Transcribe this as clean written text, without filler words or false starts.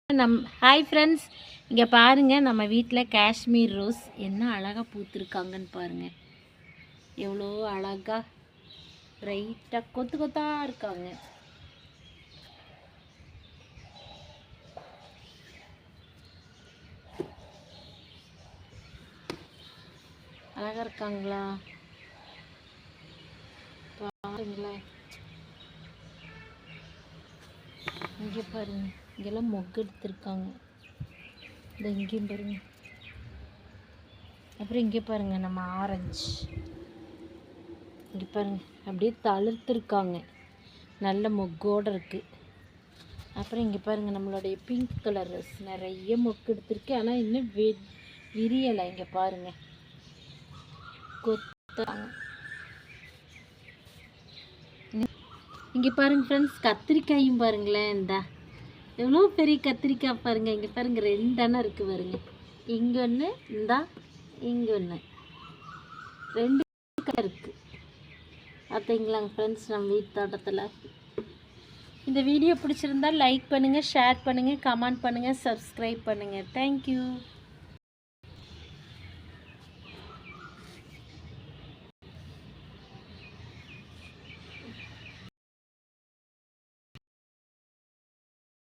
Hi friends, இங்கே பாருங்கள், நம்ம வீட்டில் காஷ்மீர் ரோஸ் என்ன அழகாக பூத்துருக்காங்கன்னு பாருங்கள். எவ்வளோ அழகாக பிரைட்டாக கொத்து கொத்தாக இருக்காங்க. அழகாக இருக்காங்களா பாருங்களேன். இங்கே பாருங்க, இங்கெல்லாம் மொக்கு எடுத்துருக்காங்க. இந்த இங்கேயும் பாருங்க. அப்புறம் இங்கே பாருங்க, நம்ம ஆரஞ்சு இங்கே பாருங்க, அப்படியே தளிர்த்துருக்காங்க, நல்ல மொக்கோடு இருக்குது. அப்புறம் இங்கே பாருங்கள், நம்மளுடைய பிங்க் கலர் ரோஸ் நிறைய மொக்கு எடுத்துருக்கு. ஆனால் இன்னும் விரியலை. இங்கே பாருங்கள், கொத்தாங்க. இங்கே பாருங்கள் ஃப்ரெண்ட்ஸ், கத்திரிக்காயும் பாருங்களேன். இந்த எவ்வளோ பெரிய கத்திரிக்காய் பாருங்கள். இங்கே பாருங்கள், 2 அணை இருக்குது பாருங்கள். இங்கே ஒன்று, இங்கே ஒன்று, 2 இருக்குது. பார்த்தீங்களாங்க ஃப்ரெண்ட்ஸ், நம்ம வீட்டு தோட்டத்தில். இந்த வீடியோ பிடிச்சிருந்தால் லைக் பண்ணுங்கள், ஷேர் பண்ணுங்கள், கமெண்ட் பண்ணுங்கள், சப்ஸ்கிரைப் பண்ணுங்கள். தேங்க்யூ.